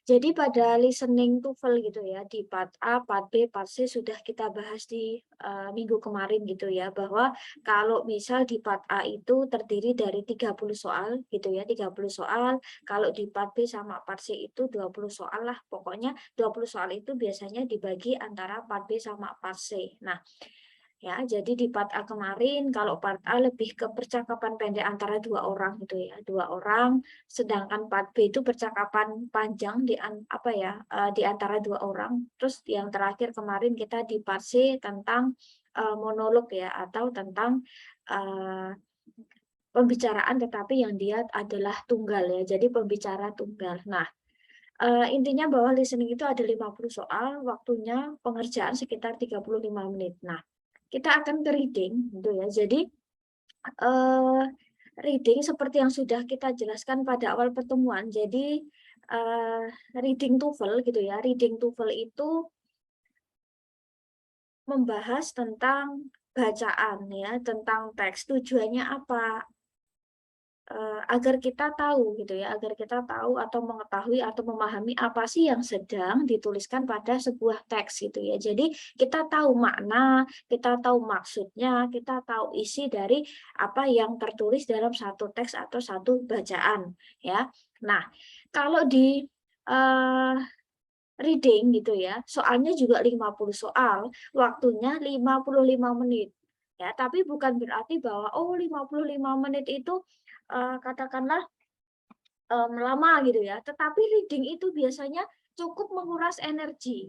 Jadi pada listening TOEFL gitu ya, di part A, part B, part C sudah kita bahas di minggu kemarin gitu ya, bahwa kalau misal di part A itu terdiri dari 30 soal gitu ya, 30 soal, kalau di part B sama part C itu 20 soal lah, pokoknya 20 soal itu biasanya dibagi antara part B sama part C. Nah, ya, jadi di part A kemarin, kalau part A lebih ke percakapan pendek antara dua orang gitu ya, dua orang. Sedangkan part B itu percakapan panjang di antara dua orang. Terus yang terakhir kemarin kita di part C tentang monolog ya, atau tentang eh, pembicaraan tetapi yang dia adalah tunggal ya. Jadi pembicara tunggal. Nah, intinya bahwa listening itu ada 50 soal, waktunya pengerjaan sekitar 35 menit. Nah, kita akan ke reading gitu ya. Jadi eh, reading seperti yang sudah kita jelaskan pada awal pertemuan. Jadi reading TOEFL gitu ya. Reading TOEFL itu membahas tentang bacaan ya, tentang teks. Tujuannya apa? Agar kita tahu gitu ya, agar kita tahu atau mengetahui atau memahami apa sih yang sedang dituliskan pada sebuah teks gitu ya. Jadi kita tahu makna, kita tahu maksudnya, kita tahu isi dari apa yang tertulis dalam satu teks atau satu bacaan ya. Nah, kalau di uh, reading gitu ya, soalnya juga 50 soal, waktunya 55 menit. Ya, tapi bukan berarti bahwa 55 menit itu katakanlah lama gitu ya. Tetapi reading itu biasanya cukup menguras energi.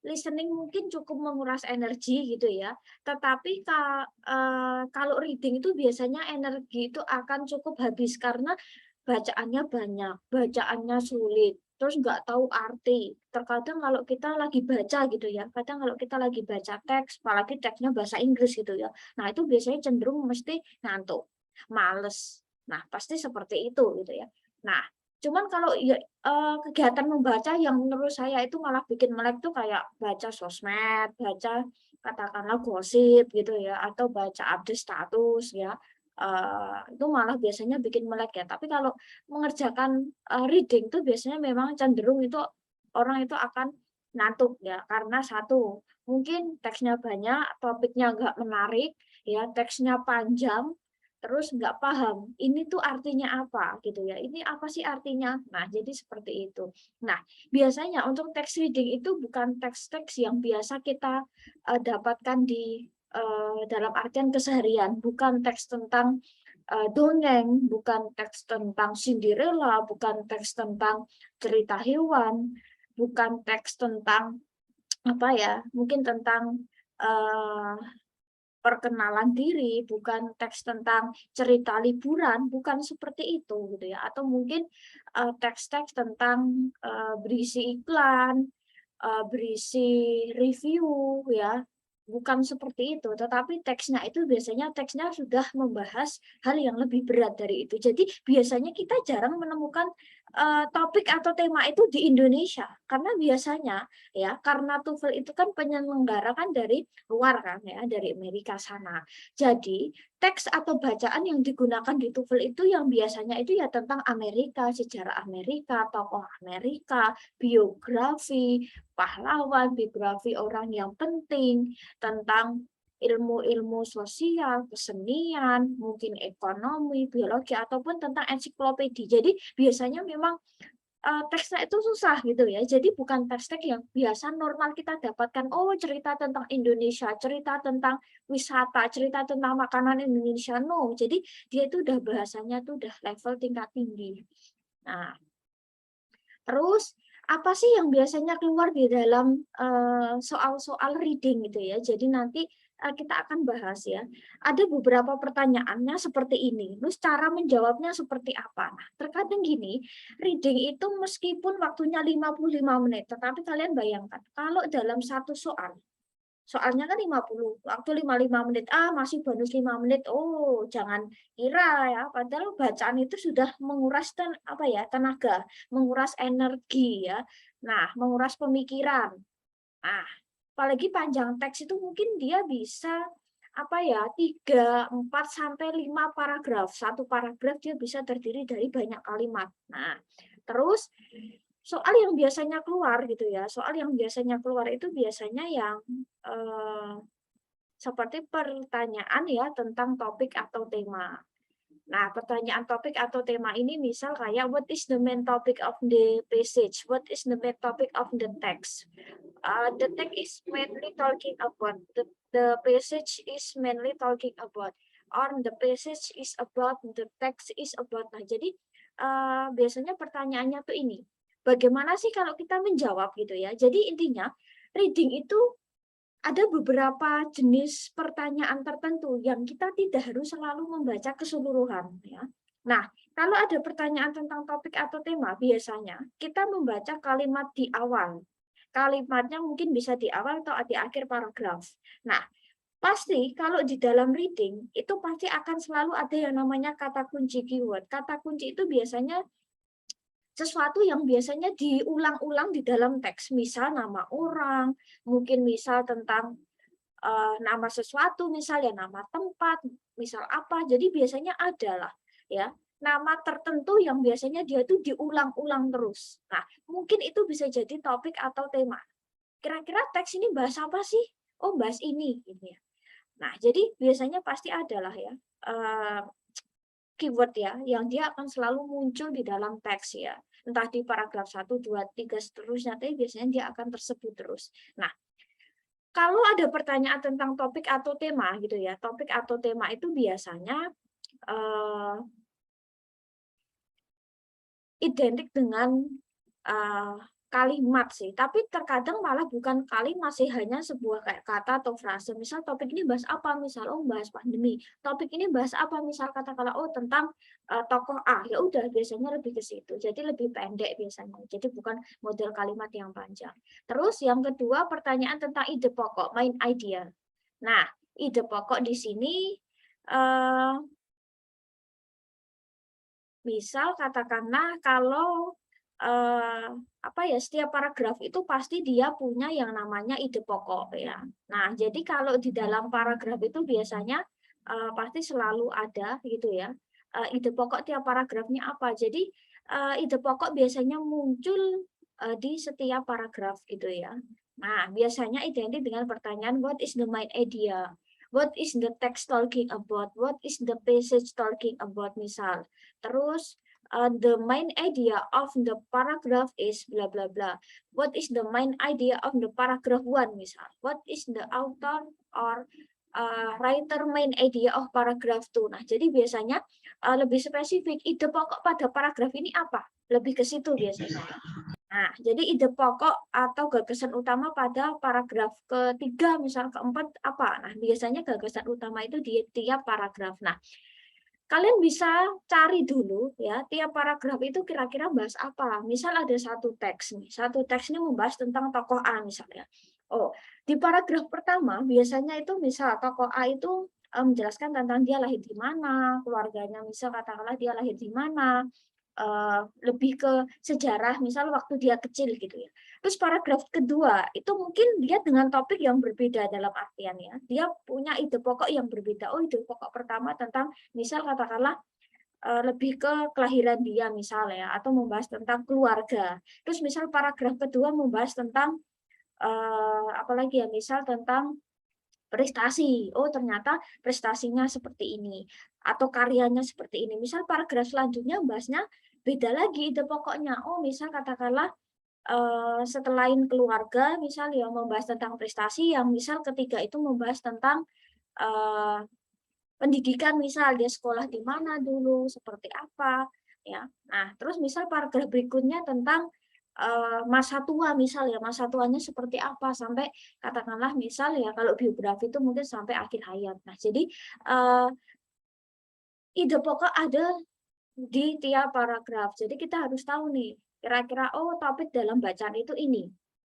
Listening mungkin cukup menguras energi gitu ya. Tetapi kalau reading itu biasanya energi itu akan cukup habis karena bacaannya banyak, bacaannya sulit, terus nggak tahu arti. Terkadang kalau kita lagi baca gitu ya, kadang kalau kita lagi baca teks, apalagi teksnya bahasa Inggris gitu ya, nah itu biasanya cenderung mesti ngantuk, males. Nah, pasti seperti itu gitu ya. Nah, cuman kalau ya, kegiatan membaca yang menurut saya itu malah bikin melek tuh kayak baca sosmed, baca katakanlah gosip gitu ya, atau baca update status ya. Itu malah biasanya bikin melek ya. Tapi kalau mengerjakan reading tuh biasanya memang cenderung itu orang itu akan ngantuk ya, karena satu, mungkin teksnya banyak, topiknya nggak menarik, ya teksnya panjang, terus nggak paham ini tuh artinya apa gitu ya, ini apa sih artinya. Nah, jadi seperti itu. Nah, biasanya untuk text reading itu bukan teks-teks yang biasa kita dapatkan di dalam artian keseharian, bukan teks tentang dongeng, bukan teks tentang Cinderella, bukan teks tentang cerita hewan, bukan teks tentang apa ya, mungkin tentang eh, perkenalan diri, bukan teks tentang cerita liburan, bukan seperti itu gitu ya. Atau mungkin teks-teks tentang berisi iklan, berisi review ya. Bukan seperti itu, tetapi teksnya itu biasanya teksnya sudah membahas hal yang lebih berat dari itu. Jadi biasanya kita jarang menemukan topik atau tema itu di Indonesia, karena biasanya ya, karena TOEFL itu kan penyelenggara kan dari luar kan ya, dari Amerika sana. Jadi teks atau bacaan yang digunakan di TOEFL itu yang biasanya itu ya tentang Amerika, sejarah Amerika, tokoh Amerika, biografi pahlawan, biografi orang yang penting, tentang ilmu-ilmu sosial, kesenian, mungkin ekonomi, biologi, ataupun tentang ensiklopedia. Jadi biasanya memang teksnya itu susah gitu ya. Jadi bukan teks-teks yang biasa normal kita dapatkan. Oh, cerita tentang Indonesia, cerita tentang wisata, cerita tentang makanan Indonesia. No, jadi dia itu udah bahasanya tuh udah level tingkat tinggi. Nah, terus apa sih yang biasanya keluar di dalam soal-soal reading gitu ya. Jadi nanti kita akan bahas ya. Ada beberapa pertanyaannya seperti ini. Terus cara menjawabnya seperti apa? Nah, terkadang gini, reading itu meskipun waktunya 55 menit, tetapi kalian bayangkan kalau dalam satu soal, soalnya kan 50, waktu 55 menit, masih bonus 5 menit. Oh, jangan kira ya, padahal bacaan itu sudah menguras tenaga, menguras energi ya. Nah, menguras pemikiran. Nah, apalagi panjang teks itu mungkin dia bisa 3, 4 sampai 5 paragraf. Satu paragraf dia bisa terdiri dari banyak kalimat. Nah, terus soal yang biasanya keluar gitu ya, soal yang biasanya keluar itu biasanya yang seperti pertanyaan ya tentang topik atau tema. Nah, pertanyaan topik atau tema ini misal kayak what is the main topic of the passage? What is the main topic of the text? The text is mainly talking about the passage is mainly talking about or the passage is about the text is about. Nah, jadi biasanya pertanyaannya tuh ini. Bagaimana sih kalau kita menjawab gitu ya? Jadi intinya reading itu ada beberapa jenis pertanyaan tertentu yang kita tidak harus selalu membaca keseluruhan ya. Nah, kalau ada pertanyaan tentang topik atau tema, biasanya kita membaca kalimat di awal. Kalimatnya mungkin bisa di awal atau di akhir paragraf. Nah, pasti kalau di dalam reading itu pasti akan selalu ada yang namanya kata kunci keyword. Kata kunci itu biasanya sesuatu yang biasanya diulang-ulang di dalam teks, misal nama orang, mungkin misal tentang nama sesuatu, misalnya nama tempat, misal apa. Jadi biasanya adalah ya nama tertentu yang biasanya dia tuh diulang-ulang terus. Nah, mungkin itu bisa jadi topik atau tema. Kira-kira teks ini bahas apa sih? Oh, bahas ini gitu ya. Nah, jadi biasanya pasti adalah ya keyword ya yang dia akan selalu muncul di dalam teks ya. Entah di paragraf 1, 2, 3 seterusnya, tapi biasanya dia akan tersebut terus. Nah, kalau ada pertanyaan tentang topik atau tema gitu ya, topik atau tema itu biasanya identik dengan kalimat sih, tapi terkadang malah bukan kalimat sih, hanya sebuah kayak kata atau frase. Misal topik ini bahas apa, misal oh bahas pandemi. Topik ini bahas apa, misal katakanlah oh tentang tokoh A. Ya udah biasanya lebih ke situ. Jadi lebih pendek biasanya. Jadi bukan model kalimat yang panjang. Terus yang kedua pertanyaan tentang ide pokok, main idea. Nah, ide pokok di sini misal katakanlah kalau setiap paragraf itu pasti dia punya yang namanya ide pokok ya. Nah, jadi kalau di dalam paragraf itu biasanya pasti selalu ada gitu ya. Ide pokok tiap paragrafnya apa. Jadi ide pokok biasanya muncul di setiap paragraf gitu ya. Nah, biasanya identik dengan pertanyaan what is the main idea? What is the text talking about? What is the passage talking about misal. Terus the main idea of the paragraph is bla bla bla. What is the main idea of the paragraph one misal? What is the author or writer main idea of paragraph 2. Nah, jadi biasanya lebih spesifik ide pokok pada paragraf ini apa? Lebih ke situ biasanya ya. Nah, jadi ide pokok atau gagasan utama pada paragraf ketiga, misal keempat apa? Nah, biasanya gagasan utama itu di tiap paragraf. Nah, kalian bisa cari dulu ya, tiap paragraf itu kira-kira bahas apa. Misal ada satu teks nih, satu teks ini membahas tentang tokoh A misalnya. Oh, di paragraf pertama biasanya itu misal tokoh A itu menjelaskan tentang dia lahir di mana, keluarganya misal katakanlah dia lahir di mana, lebih ke sejarah misal waktu dia kecil gitu ya. Terus paragraf kedua itu mungkin dia dengan topik yang berbeda dalam artian ya. Dia punya ide pokok yang berbeda. Oh, ide pokok pertama tentang misal katakanlah lebih ke kelahiran dia misalnya atau membahas tentang keluarga. Terus misal paragraf kedua membahas tentang apalagi ya misal tentang prestasi. Oh, ternyata prestasinya seperti ini atau karyanya seperti ini. Misal paragraf selanjutnya bahasnya beda lagi ide pokoknya. Oh, misal katakanlah selain keluarga, misal yang membahas tentang prestasi, yang misal ketiga itu membahas tentang pendidikan, misal dia sekolah di mana dulu, seperti apa, ya. Nah, terus misal paragraf berikutnya tentang masa tua, misal ya masa tuanya seperti apa sampai katakanlah misal ya kalau biografi itu mungkin sampai akhir hayat. Nah, jadi ide pokok ada di tiap paragraf. Jadi kita harus tahu nih, kira-kira oh topik dalam bacaan itu ini.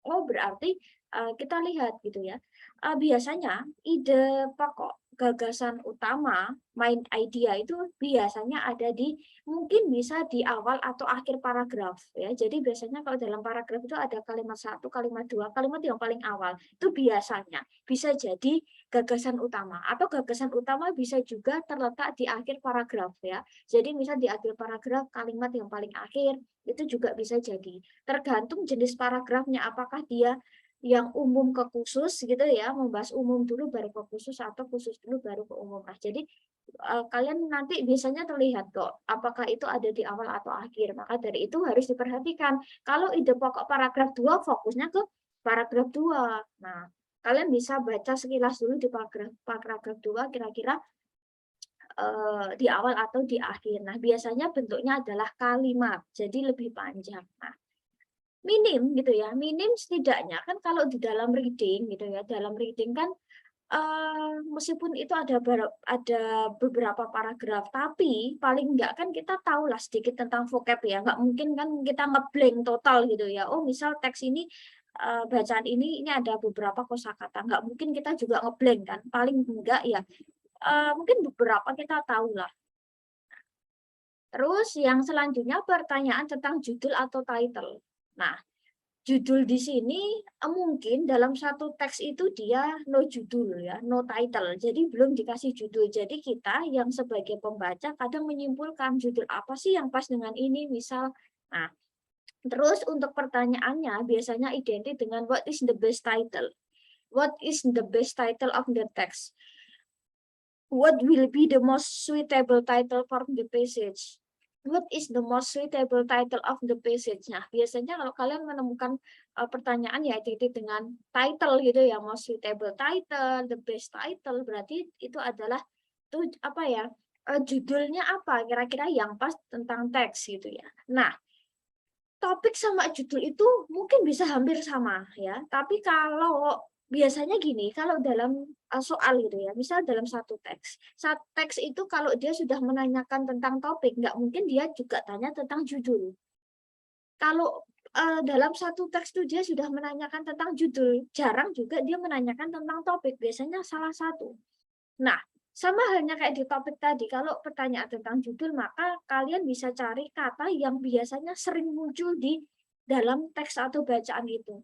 Oh berarti kita lihat gitu ya. Biasanya ide pokok, gagasan utama, main idea itu biasanya ada di mungkin bisa di awal atau akhir paragraf ya. Jadi biasanya kalau dalam paragraf itu ada kalimat satu, kalimat dua, kalimat yang paling awal. Itu biasanya bisa jadi gagasan utama atau gagasan utama bisa juga terletak di akhir paragraf ya. Jadi misal di akhir paragraf kalimat yang paling akhir itu juga bisa jadi. Tergantung jenis paragrafnya apakah dia yang umum ke khusus gitu ya, membahas umum dulu baru ke khusus atau khusus dulu baru ke umum. Nah, jadi kalian nanti biasanya terlihat kok apakah itu ada di awal atau akhir. Maka dari itu harus diperhatikan. Kalau ide pokok paragraf 2 fokusnya ke paragraf 2. Nah, kalian bisa baca sekilas dulu di paragraf 2 kira-kira di awal atau di akhir. Nah, biasanya bentuknya adalah kalimat, jadi lebih panjang. Nah, minim gitu ya, minim setidaknya kan kalau di dalam reading gitu ya, dalam reading kan, meskipun itu ada beberapa paragraf, tapi paling enggak kan kita tahulah sedikit tentang vocab ya, nggak mungkin kan kita ngeblank total gitu ya. Oh misal teks ini, bacaan ini ada beberapa kosakata, nggak mungkin kita juga ngeblank kan, paling enggak ya, mungkin beberapa kita tahulah. Terus yang selanjutnya pertanyaan tentang judul atau title. Nah, judul di sini mungkin dalam satu teks itu dia no judul ya, no title. Jadi belum dikasih judul. Jadi kita yang sebagai pembaca kadang menyimpulkan judul apa sih yang pas dengan ini misal. Nah, terus untuk pertanyaannya biasanya identik dengan what is the best title? What is the best title of the text? What will be the most suitable title for the passage? What is the most suitable title of the passage? Nah, biasanya kalau kalian menemukan pertanyaan ya identik dengan title gitu ya, most suitable title, the best title, berarti itu adalah tuh apa ya? Judulnya apa kira-kira yang pas tentang teks gitu ya. Nah, topik sama judul itu mungkin bisa hampir sama ya, tapi kalau biasanya gini, kalau dalam soal gitu ya, misal dalam satu teks, teks itu kalau dia sudah menanyakan tentang topik, nggak mungkin dia juga tanya tentang judul. Kalau dalam satu teks itu dia sudah menanyakan tentang judul, jarang juga dia menanyakan tentang topik, biasanya salah satu. Nah, sama halnya kayak di topik tadi, kalau pertanyaan tentang judul, maka kalian bisa cari kata yang biasanya sering muncul di dalam teks atau bacaan itu.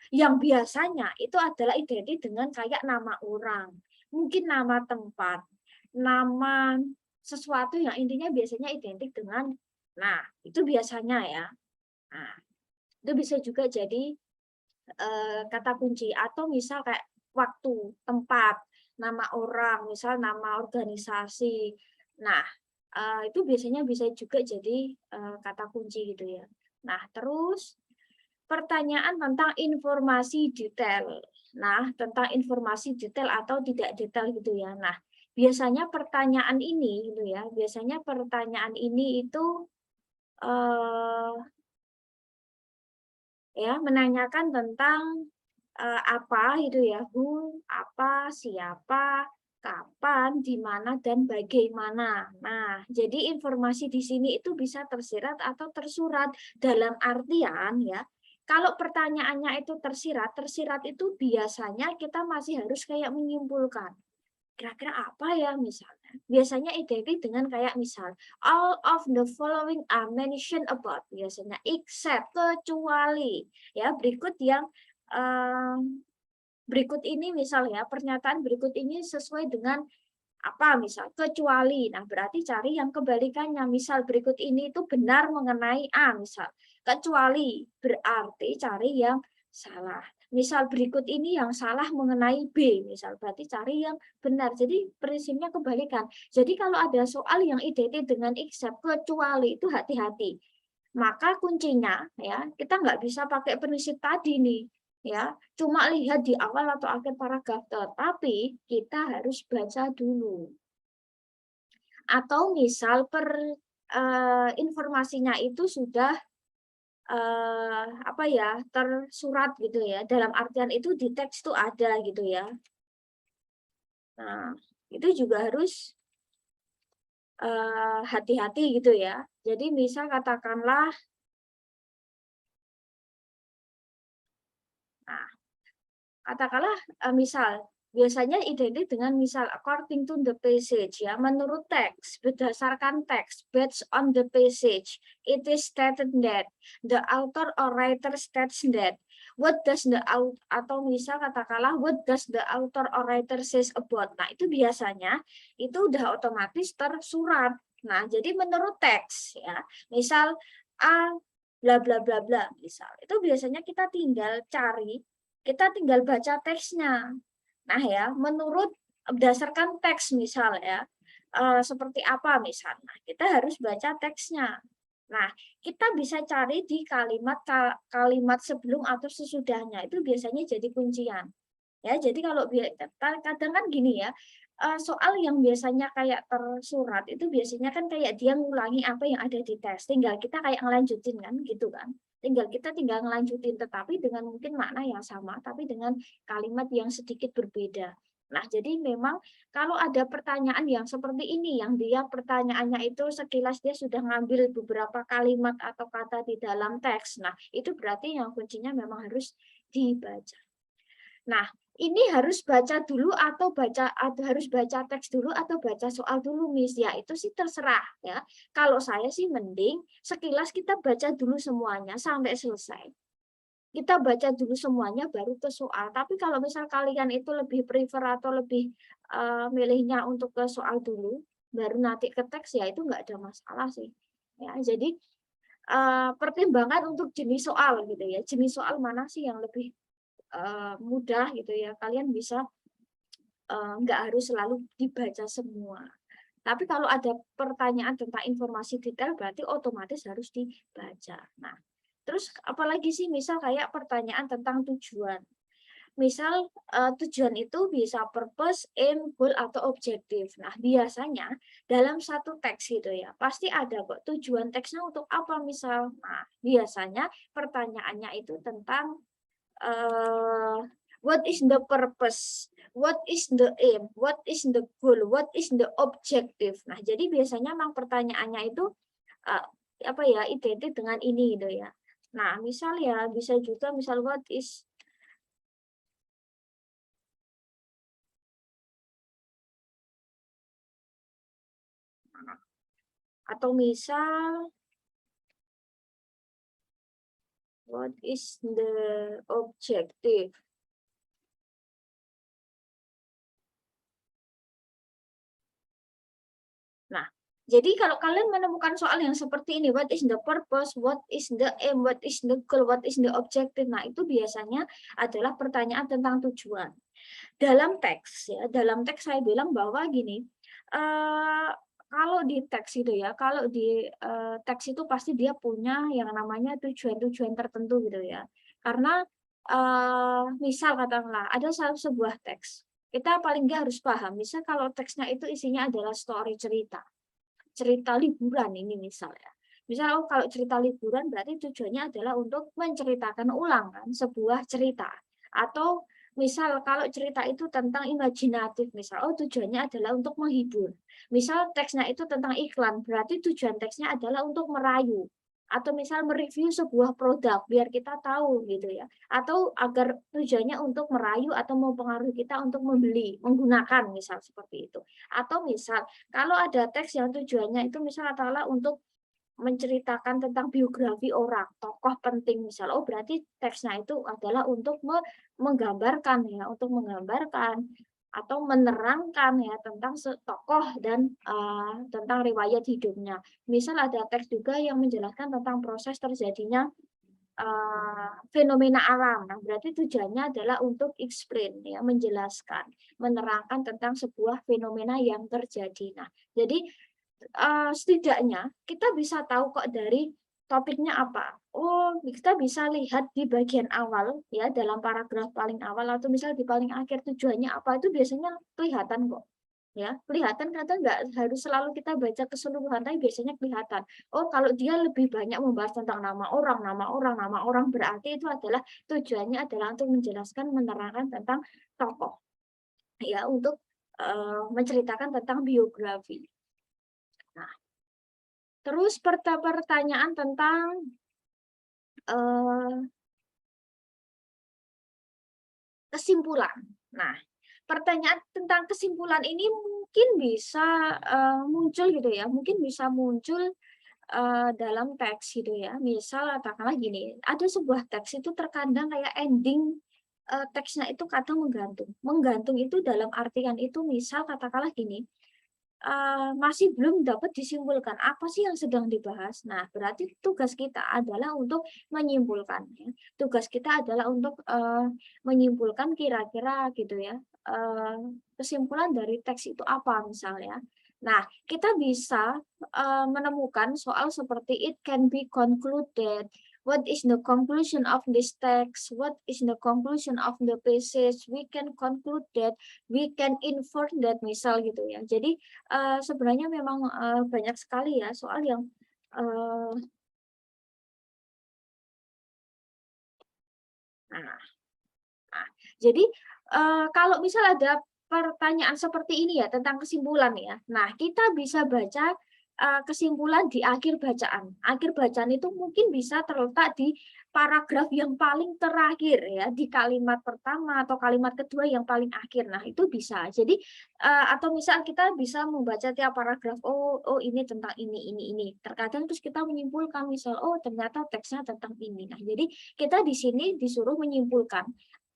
Yang biasanya itu adalah identik dengan kayak nama orang, mungkin nama tempat, nama sesuatu yang intinya biasanya identik dengan, nah itu biasanya ya. Nah, itu bisa juga jadi kata kunci atau misal kayak waktu, tempat, nama orang, misal nama organisasi. Nah, itu biasanya bisa juga jadi kata kunci gitu ya. Nah, terus pertanyaan tentang informasi detail. Nah, tentang informasi detail atau tidak detail gitu ya. Nah, biasanya pertanyaan ini gitu ya, biasanya pertanyaan ini itu eh, ya menanyakan tentang apa itu ya, who, apa, siapa, kapan, di mana, dan bagaimana. Nah, jadi informasi di sini itu bisa tersirat atau tersurat dalam artian ya, kalau pertanyaannya itu tersirat, tersirat itu biasanya kita masih harus kayak menyimpulkan. Kira-kira apa ya misalnya? Biasanya identik dengan kayak misal, all of the following are mentioned about. Biasanya except, kecuali. Ya, berikut yang berikut ini misal ya, pernyataan berikut ini sesuai dengan apa misal, kecuali. Nah, berarti cari yang kebalikannya. Misal berikut ini itu benar mengenai A misal. Kecuali berarti cari yang salah. Misal berikut ini yang salah mengenai B misal, berarti cari yang benar. Jadi prinsipnya kebalikan. Jadi kalau ada soal yang identik dengan except, kecuali, itu hati-hati. Maka kuncinya ya, kita nggak bisa pakai prinsip tadi nih ya, cuma lihat di awal atau akhir paragraf, tetapi kita harus baca dulu. Atau misal informasinya itu sudah apa ya, tersurat gitu ya, dalam artian itu di teks itu ada gitu ya. Nah, itu juga harus hati-hati gitu ya. Jadi misal katakanlah, nah Katakanlah misal biasanya identik dengan misal according to the passage ya, menurut teks, berdasarkan teks, based on the passage, it is stated that the author or writer states that what does the author, atau misal katakanlah what does the author or writer says about. Nah, itu biasanya itu udah otomatis tersurat. Nah, jadi menurut teks ya. Misal A bla bla bla bla misal. Itu biasanya kita tinggal cari, kita tinggal baca teksnya. Nah ya, menurut berdasarkan teks misal ya, seperti apa misalnya, kita harus baca teksnya. Nah, kita bisa cari di kalimat sebelum atau sesudahnya, itu biasanya jadi kuncian. Ya, jadi kalau kadang kan gini ya, soal yang biasanya kayak tersurat itu biasanya kan kayak dia ngulangi apa yang ada di tes, tinggal kita kayak ngelanjutin kan gitu kan. Tinggal ngelanjutin tetapi dengan mungkin makna yang sama tapi dengan kalimat yang sedikit berbeda. Nah, jadi memang kalau ada pertanyaan yang seperti ini yang dia pertanyaannya itu sekilas dia sudah ngambil beberapa kalimat atau kata di dalam teks. Nah, itu berarti yang kuncinya memang harus dibaca. Nah, ini harus baca dulu atau harus baca teks dulu atau baca soal dulu, Miss. Ya, itu sih terserah ya. Kalau saya sih mending sekilas kita baca dulu semuanya sampai selesai. Kita baca dulu semuanya baru ke soal. Tapi kalau misal kalian itu lebih prefer atau lebih milihnya untuk ke soal dulu, baru nanti ke teks ya itu nggak ada masalah sih. Ya, jadi pertimbangan untuk jenis soal gitu ya. Jenis soal mana sih yang lebih mudah gitu ya, kalian bisa nggak harus selalu dibaca semua. Tapi kalau ada pertanyaan tentang informasi detail berarti otomatis harus dibaca. Nah, terus apalagi sih misal kayak pertanyaan tentang tujuan. Misal tujuan itu bisa purpose, aim, goal, atau objektif. Nah, biasanya dalam satu teks gitu ya, pasti ada kok tujuan teksnya untuk apa misal. Nah, biasanya pertanyaannya itu tentang what is the purpose, what is the aim, what is the goal, what is the objective. Nah, jadi biasanya memang pertanyaannya itu uh, apa ya identik dengan ini gitu ya. Nah, misal ya bisa juga misal what is atau misal what is the objective. Nah, jadi kalau kalian menemukan soal yang seperti ini, what is the purpose, what is the aim, what is the goal, what is the objective. Nah, itu biasanya adalah pertanyaan tentang tujuan. Dalam teks ya, dalam teks saya bilang bahwa gini, kalau di teks itu ya, kalau di teks itu pasti dia punya yang namanya tujuan-tujuan tertentu gitu ya. Karena misal katakanlah ada sebuah teks, kita paling nggak harus paham. Misal kalau teksnya itu isinya adalah story cerita, cerita liburan ini misalnya. Misal kalau cerita liburan berarti tujuannya adalah untuk menceritakan ulang kan sebuah cerita. Atau misal kalau cerita itu tentang imajinatif misal, oh tujuannya adalah untuk menghibur. Misal teksnya itu tentang iklan, berarti tujuan teksnya adalah untuk merayu. Atau misal mereview sebuah produk biar kita tahu gitu ya. Atau agar tujuannya untuk merayu atau mempengaruhi kita untuk membeli, menggunakan misal seperti itu. Atau misal kalau ada teks yang tujuannya itu misal adalah untuk menceritakan tentang biografi orang, tokoh penting misal. Oh, berarti teksnya itu adalah untuk menggambarkan ya, untuk menggambarkan atau menerangkan ya tentang tokoh dan tentang riwayat hidupnya. Misal ada teks juga yang menjelaskan tentang proses terjadinya fenomena alam. Nah, berarti tujuannya adalah untuk explain ya, menjelaskan, menerangkan tentang sebuah fenomena yang terjadi. Nah, jadi setidaknya kita bisa tahu kok dari topiknya apa. Oh, kita bisa lihat di bagian awal ya dalam paragraf paling awal atau misal di paling akhir tujuannya apa itu biasanya kelihatan kok. Ya, kelihatan kadang nggak harus selalu kita baca keseluruhan, tapi biasanya kelihatan. Oh, kalau dia lebih banyak membahas tentang nama orang berarti itu adalah tujuannya adalah untuk menjelaskan, menerangkan tentang tokoh. Ya, untuk menceritakan tentang biografi. Nah, terus pertanyaan tentang kesimpulan. Nah, pertanyaan tentang kesimpulan ini mungkin bisa muncul gitu ya, mungkin bisa muncul dalam teks gitu ya. Misal katakanlah gini, ada sebuah teks itu terkadang kayak ending teksnya itu kadang menggantung. Menggantung itu dalam artian itu misal katakanlah gini, masih belum dapat disimpulkan apa sih yang sedang dibahas. Nah, berarti tugas kita adalah untuk menyimpulkan ya. Tugas kita adalah untuk menyimpulkan kira-kira gitu ya. Kesimpulan dari teks itu apa misalnya. Nah, kita bisa menemukan soal seperti it can be concluded. What is the conclusion of this text? What is the conclusion of the passage? We can conclude that, we can infer that misal gitu ya. Jadi sebenarnya memang banyak sekali ya soal yang uh, nah, nah, jadi kalau misal ada pertanyaan seperti ini ya tentang kesimpulan ya. Nah, kita bisa baca kesimpulan di akhir bacaan. Akhir bacaan itu mungkin bisa terletak di paragraf yang paling terakhir ya, di kalimat pertama atau kalimat kedua yang paling akhir. Nah, itu bisa. Jadi atau misal kita bisa membaca tiap paragraf, oh ini tentang ini. Terkadang terus kita menyimpulkan misal, oh ternyata teksnya tentang ini. Nah, jadi kita di sini disuruh menyimpulkan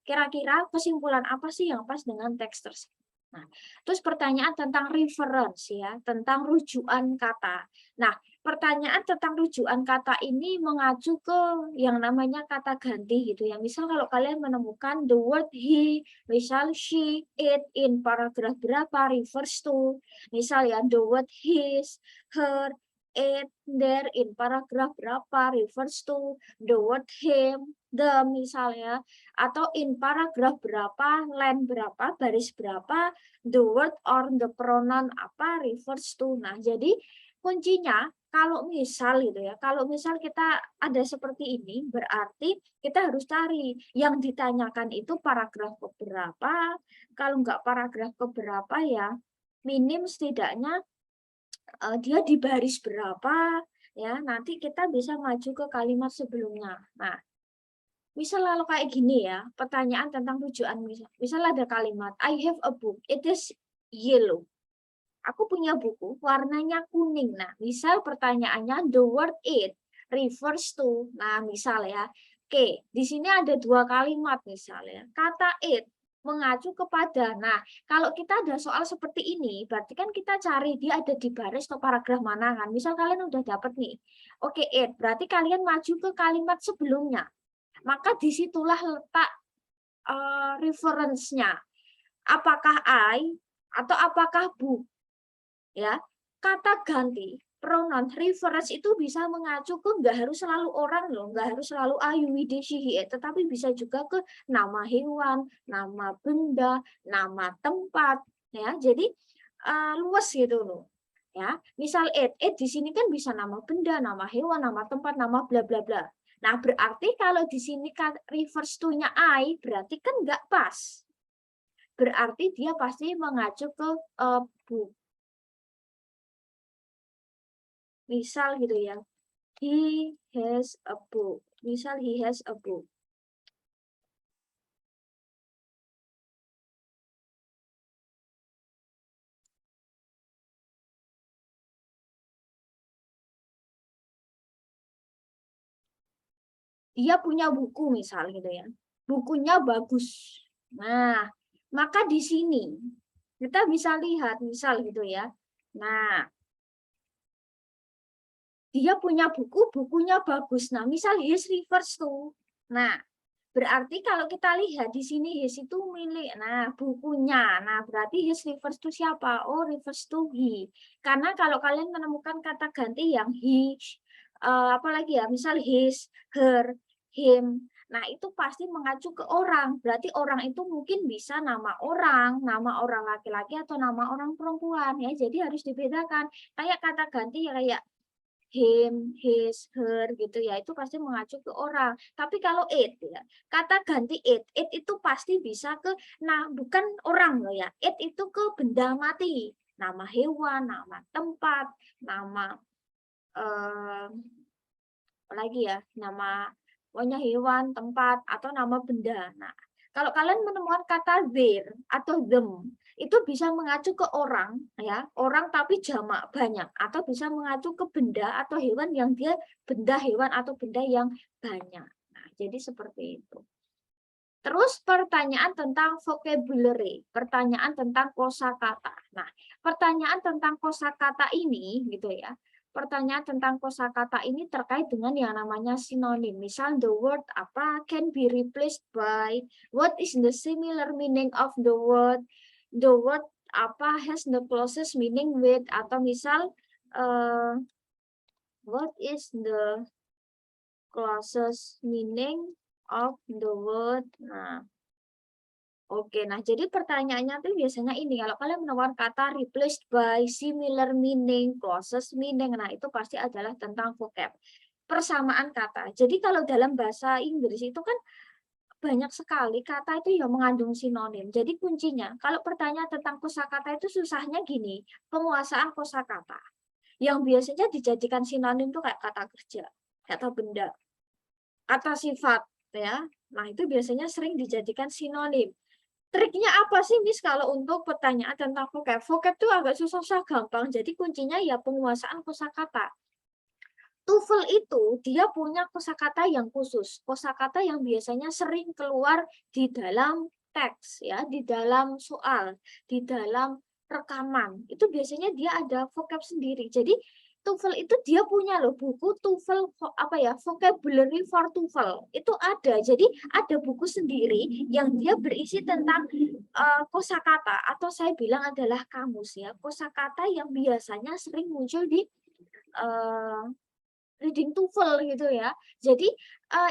kira-kira kesimpulan apa sih yang pas dengan teks tersebut. Nah, terus pertanyaan tentang reference ya, tentang rujukan kata. Nah, pertanyaan tentang rujukan kata ini mengacu ke yang namanya kata ganti gitu ya. Misal kalau kalian menemukan the word he, misal she, it in paragraf berapa refers to. Misal ya the word his, her, it, there in paragraf berapa refers to the word him, the misalnya, atau in paragraf berapa, line berapa, baris berapa, the word or the pronoun apa refers to. Nah, jadi kuncinya kalau misal gitu ya, kalau misal kita ada seperti ini, berarti kita harus cari yang ditanyakan itu paragraf keberapa, kalau enggak paragraf keberapa ya, minim setidaknya dia di baris berapa, ya nanti kita bisa maju ke kalimat sebelumnya. Nah, misal lalu kayak gini ya, pertanyaan tentang tujuan misal ada kalimat I have a book, it is yellow. Aku punya buku, warnanya kuning. Nah, misal pertanyaannya the word it refers to. Nah, misal ya. Oke, di sini ada dua kalimat misalnya. Kata it mengacu kepada. Nah, kalau kita ada soal seperti ini, berarti kan kita cari dia ada di baris atau paragraf mana kan. Misal kalian udah dapet nih. Oke, it. Berarti kalian maju ke kalimat sebelumnya. Maka disitulah letak reference-nya. Apakah I atau apakah book? Ya, kata ganti pronoun reference itu bisa mengacu ke nggak harus selalu orang loh, nggak harus selalu ayu widi shihi, tetapi bisa juga ke nama hewan, nama benda, nama tempat ya. Jadi luas gitu loh. Ya, misal it di sini kan bisa nama benda, nama hewan, nama tempat, nama bla bla bla. Nah, berarti kalau di sini refers to-nya I, berarti kan nggak pas. Berarti dia pasti mengacu ke book. Misal gitu ya, he has a book. Misal he has a book. Dia punya buku misal gitu ya. Bukunya bagus. Nah, maka di sini kita bisa lihat misal gitu ya. Nah, dia punya buku, bukunya bagus. Nah, misal his refers to. Nah, berarti kalau kita lihat di sini his itu milik. Nah, bukunya. Nah, berarti his refers to siapa? Oh, refers to he. Karena kalau kalian menemukan kata ganti yang he, apalagi ya, misal his, her, him. Nah, itu pasti mengacu ke orang. Berarti orang itu mungkin bisa nama orang laki-laki atau nama orang perempuan ya. Jadi harus dibedakan. Kayak kata ganti ya kayak him, his, her gitu ya, itu pasti mengacu ke orang. Tapi kalau it ya, kata ganti it itu pasti bisa ke, nah bukan orang loh ya, it itu ke benda mati, nama hewan, nama tempat, nama eh, apa lagi ya, nama pokoknya hewan, tempat atau nama benda. Nah, Kalau kalian menemukan kata there atau them, itu bisa mengacu ke orang, ya, orang tapi jamak banyak, atau bisa mengacu ke benda atau hewan yang dia benda hewan atau benda yang banyak. Nah, jadi seperti itu. Terus pertanyaan tentang vocabulary, pertanyaan tentang kosakata. Nah, pertanyaan tentang kosakata ini gitu ya. Pertanyaan tentang kosakata ini terkait dengan yang namanya sinonim. Misal the word apa can be replaced by, what is the similar meaning of the word, the word apa has the closest meaning with, atau misal what is the closest meaning of the word. Nah, oke, nah jadi pertanyaannya tuh biasanya ini, kalau kalian menemukan kata replaced by, similar meaning, closest meaning, nah itu pasti adalah tentang vocab. Persamaan kata. Jadi kalau dalam bahasa Inggris itu kan banyak sekali kata itu yang mengandung sinonim. Jadi kuncinya, kalau pertanyaan tentang kosakata itu susahnya gini, penguasaan kosakata. Yang biasanya dijadikan sinonim tuh kayak kata kerja, kata benda, kata sifat, ya. Nah itu biasanya sering dijadikan sinonim. Triknya apa sih, Miss, kalau untuk pertanyaan tentang vocab? Vocab itu agak susah-susah gampang, jadi kuncinya ya penguasaan kosakata. TOEFL itu dia punya kosakata yang khusus, kosakata yang biasanya sering keluar di dalam teks, ya, di dalam soal, di dalam rekaman. Itu biasanya dia ada vocab sendiri. Jadi TOEFL itu dia punya loh buku TOEFL apa ya, vocabulary for TOEFL. Itu ada. Jadi ada buku sendiri yang dia berisi tentang kosakata, atau saya bilang adalah kamus, ya. Kosakata yang biasanya sering muncul di uh, reading TOEFL gitu ya. Jadi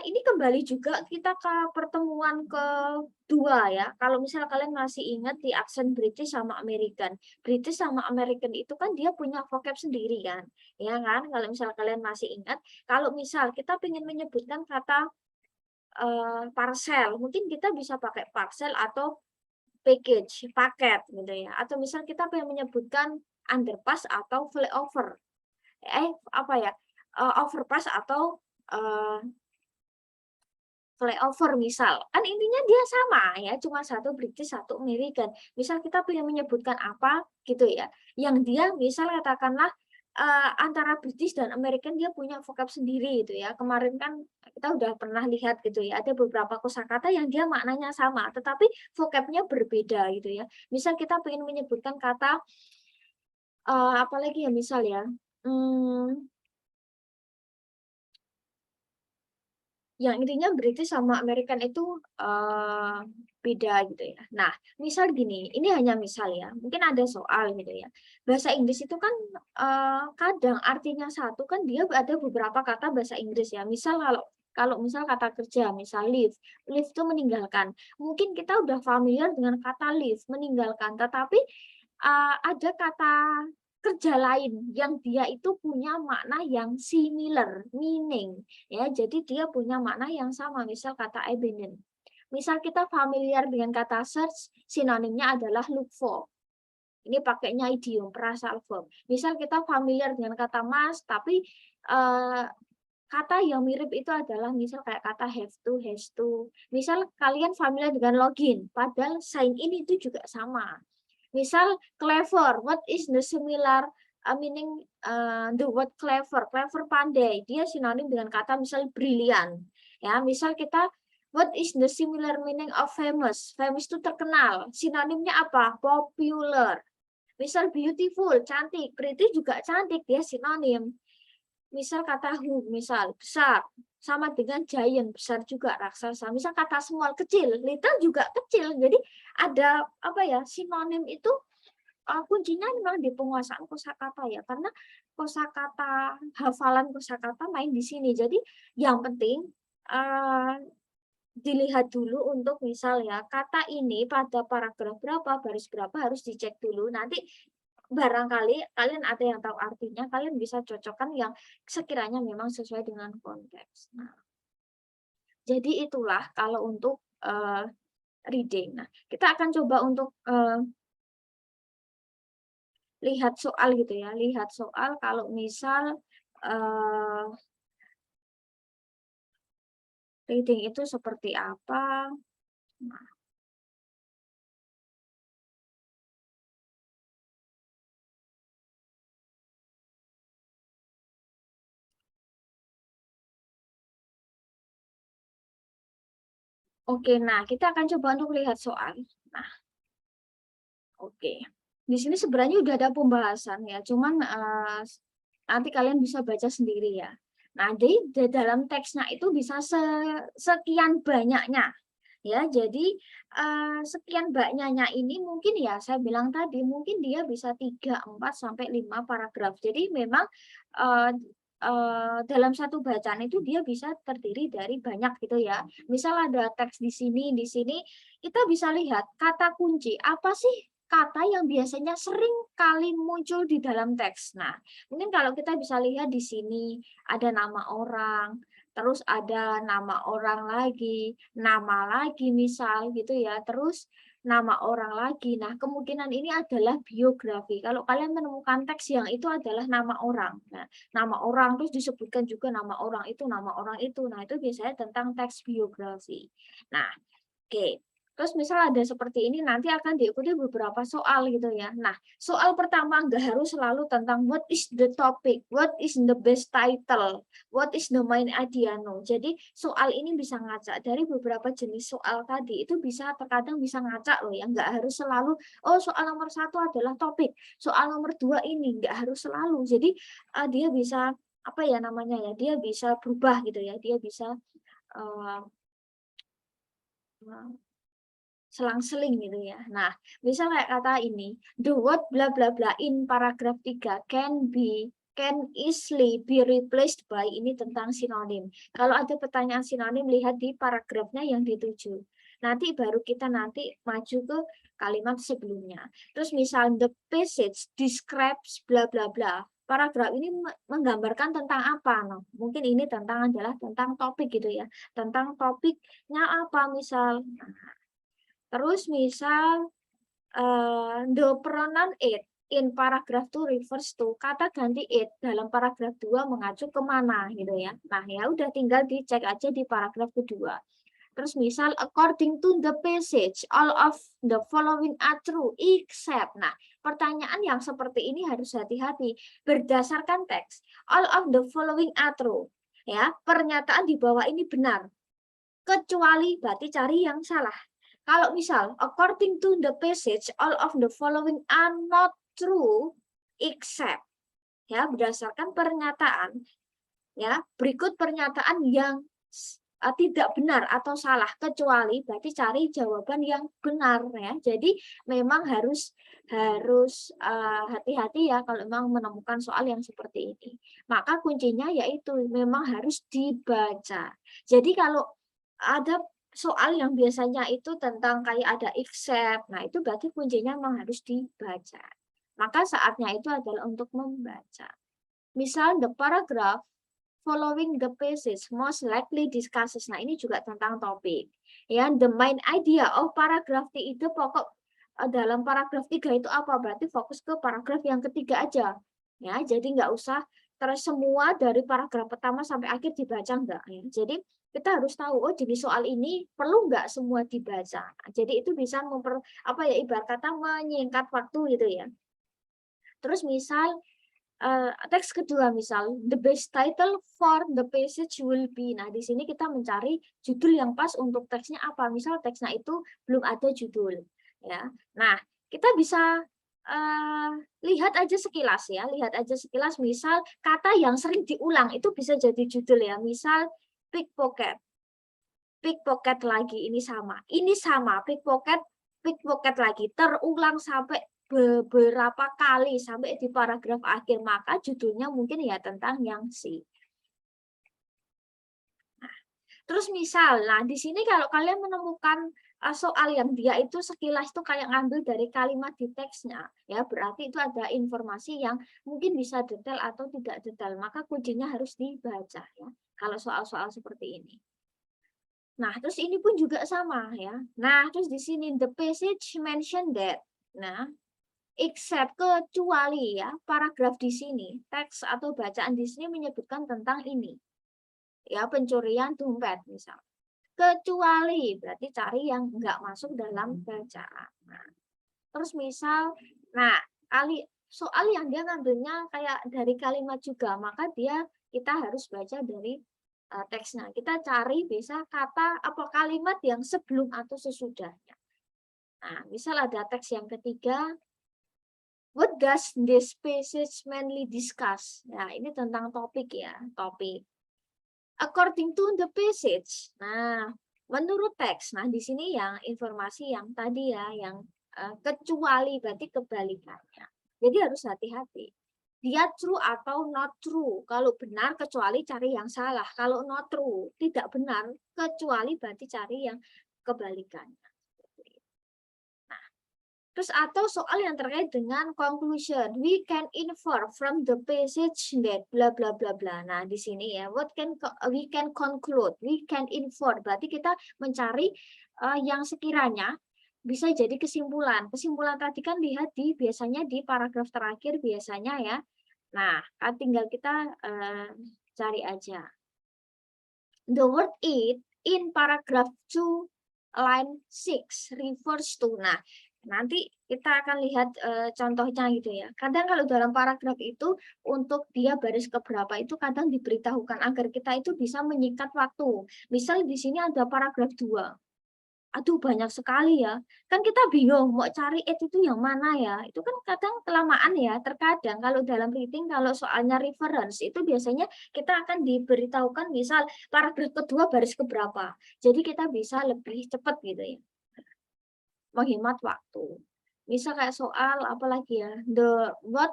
ini kembali juga kita ke pertemuan kedua ya. Kalau misalnya kalian masih ingat di aksen British sama American. British sama American itu kan dia punya vocab sendiri kan. Ya kan? Kalau misalnya kalian masih ingat, kalau misal kita ingin menyebutkan kata parcel, mungkin kita bisa pakai parcel atau package, paket gitu ya. Atau misal kita pengen menyebutkan underpass atau flyover. Apa ya? Overpass atau flyover misal, kan intinya dia sama ya, cuma satu British satu American. Misal kita pengen menyebutkan apa gitu ya, yang dia misal katakanlah antara British dan American dia punya vocab sendiri gitu ya. Kemarin kan kita udah pernah lihat gitu ya, ada beberapa kosakata yang dia maknanya sama tetapi vocabnya berbeda gitu ya. Misal kita pengen menyebutkan kata apa lagi ya, misal ya, yang intinya British sama American itu beda gitu ya. Nah, misal gini, ini hanya misal ya, mungkin ada soal gitu ya. Bahasa Inggris itu kan kadang artinya satu kan dia ada beberapa kata bahasa Inggris ya. Misal kalau misal kata kerja, misal leave, leave itu meninggalkan. Mungkin kita udah familiar dengan kata leave, meninggalkan, tetapi ada kata kerja lain yang dia itu punya makna yang similar meaning, ya, jadi dia punya makna yang sama. Misal kata abandon, misal kita familiar dengan kata search, sinonimnya adalah look for, ini pakainya idiom phrasal verb. Misal kita familiar dengan kata must, tapi kata yang mirip itu adalah misal kayak kata have to, has to. Misal kalian familiar dengan login, padahal sign in itu juga sama. Misal clever, what is the similar meaning the word clever? Clever pandai, dia sinonim dengan kata misal brilliant. Ya, misal kita what is the similar meaning of famous? Famous itu terkenal. Sinonimnya apa? Popular. Misal beautiful, cantik. Pretty juga cantik, dia sinonim. Misal kata who, misal besar, sama dengan giant, besar juga, raksasa. Misal kata small, kecil, little juga kecil. Jadi ada apa ya, sinonim itu kuncinya memang di penguasaan kosakata ya, karena kosakata, hafalan kosakata main di sini. Jadi yang penting dilihat dulu untuk misal ya, kata ini pada paragraf berapa, baris berapa harus dicek dulu. Nanti barangkali kalian ada yang tahu artinya, kalian bisa cocokkan yang sekiranya memang sesuai dengan konteks. Nah, jadi itulah kalau untuk reading. Nah, kita akan coba untuk lihat soal gitu ya, lihat soal kalau misal reading itu seperti apa. Nah, oke, nah kita akan coba untuk lihat soal. Nah, oke. Di sini sebenarnya udah ada pembahasan ya, cuman nanti kalian bisa baca sendiri ya. Nah, di dalam teksnya itu bisa sekian banyaknya ya. Jadi sekian banyaknya ini mungkin ya saya bilang tadi mungkin dia bisa 3, 4 sampai 5 paragraf. Jadi memang eh, dalam satu bacaan itu dia bisa terdiri dari banyak gitu ya. Misal ada teks di sini kita bisa lihat kata kunci apa sih kata yang biasanya sering kali muncul di dalam teks. Nah, mungkin kalau kita bisa lihat di sini ada nama orang, terus ada nama orang lagi, nama lagi misal gitu ya, terus nama orang lagi. Nah, kemungkinan ini adalah biografi. Kalau kalian menemukan teks yang itu adalah nama orang. Nah, nama orang terus disebutkan juga nama orang itu, nama orang itu. Nah, itu biasanya tentang teks biografi. Nah, oke. Terus misal ada seperti ini nanti akan diikuti beberapa soal gitu ya. Nah, soal pertama nggak harus selalu tentang what is the topic, what is the best title, what is the main idea. No. Jadi soal ini bisa ngacak dari beberapa jenis soal tadi itu bisa terkadang bisa ngacak loh ya. Nggak harus selalu oh soal nomor 1 adalah topik, soal nomor 2 ini nggak harus selalu. Jadi dia bisa apa ya namanya ya, dia bisa berubah gitu ya, dia bisa uh, selang-seling gitu ya. Nah, misal kayak kata ini, the word bla bla bla in paragraf 3 can easily be replaced by ini tentang sinonim. Kalau ada pertanyaan sinonim lihat di paragrafnya yang dituju. Nanti baru kita nanti maju ke kalimat sebelumnya. Terus misal the passage describes bla bla bla. Paragraf ini menggambarkan tentang apa? No? Mungkin ini adalah tentang topik gitu ya. Tentang topiknya apa misal. Terus misal the pronoun it in paragraph 2 refers to kata ganti it dalam paragraf 2 mengacu kemana gitu ya. Nah ya udah tinggal dicek aja di paragraf kedua. Terus misal according to the passage all of the following are true except. Nah pertanyaan yang seperti ini harus hati-hati berdasarkan teks. All of the following are true. Ya pernyataan di bawah ini benar. Kecuali berarti cari yang salah. Kalau misal, according to the passage, all of the following are not true except, ya berdasarkan pernyataan, ya berikut pernyataan yang tidak benar atau salah kecuali berarti cari jawaban yang benar ya. Jadi memang harus hati-hati ya kalau memang menemukan soal yang seperti ini. Maka kuncinya yaitu memang harus dibaca. Jadi kalau ada soal yang biasanya itu tentang kayak ada except, nah itu berarti kuncinya memang harus dibaca. Maka saatnya itu adalah untuk membaca. Misal the paragraph following the passage most likely discusses. Nah ini juga tentang topik. Ya, the main idea of paragraph itu pokok dalam paragraf 3 itu apa? Berarti fokus ke paragraf yang ketiga aja. Ya, jadi nggak usah terus semua dari paragraf pertama sampai akhir dibaca enggak ya. Jadi kita harus tahu oh jenis soal ini perlu nggak semua dibaca. Jadi itu bisa apa ya ibarat kata menyingkat waktu gitu ya. Terus misal teks kedua misal the best title for the passage will be. Nah, di sini kita mencari judul yang pas untuk teksnya apa. Misal teksnya itu belum ada judul ya. Nah, kita bisa lihat aja sekilas ya, lihat aja sekilas misal kata yang sering diulang itu bisa jadi judul ya. Misal pickpocket. Pickpocket lagi ini sama. Ini sama pickpocket lagi terulang sampai beberapa kali sampai di paragraf akhir, maka judulnya mungkin ya tentang yang si. Nah, terus misal, nah di sini kalau kalian menemukan soal yang dia itu sekilas itu kayak ngambil dari kalimat di teksnya, ya berarti itu ada informasi yang mungkin bisa detail atau tidak detail, maka kuncinya harus dibaca ya. Kalau soal-soal seperti ini. Nah, terus ini pun juga sama ya. Nah, terus di sini the passage mention that. Nah, except kecuali ya paragraf di sini teks atau bacaan di sini menyebutkan tentang ini ya pencurian dompet misal kecuali berarti cari yang nggak masuk dalam bacaan. Nah, terus misal, nah soal yang dia ngambilnya kayak dari kalimat juga, maka kita harus baca dari teksnya. Kita cari bisa kata apa kalimat yang sebelum atau sesudahnya. Nah, misal ada teks yang ketiga, what does this passage mainly discuss? Nah, ini tentang topik ya, topik. According to the passage. Nah, menurut teks. Nah, di sini yang informasi yang tadi ya, yang kecuali berarti kebalikannya. Jadi harus hati-hati. Dia true atau not true. Kalau benar kecuali cari yang salah. Kalau not true, tidak benar kecuali berarti cari yang kebalikannya. Terus atau soal yang terkait dengan conclusion, we can infer from the passage that bla bla bla bla. Nah, di sini ya, we can conclude, we can infer. Berarti kita mencari yang sekiranya bisa jadi kesimpulan. Kesimpulan tadi kan lihat biasanya di paragraf terakhir biasanya ya. Nah, tinggal kita cari aja. The word it in paragraph 2 line 6 refers to. Nah, nanti kita akan lihat contohnya gitu ya. Kadang kalau dalam paragraf itu untuk dia baris keberapa itu kadang diberitahukan agar kita itu bisa menyingkat waktu. Misal di sini ada paragraf 2. Aduh banyak sekali ya. Kan kita bingung mau cari itu yang mana ya. Itu kan kadang kelamaan ya. Terkadang kalau dalam reading kalau soalnya reference itu biasanya kita akan diberitahukan misal paragraf kedua baris keberapa. Jadi kita bisa lebih cepat gitu ya. Menghemat waktu. Misal kayak soal apalagi ya, what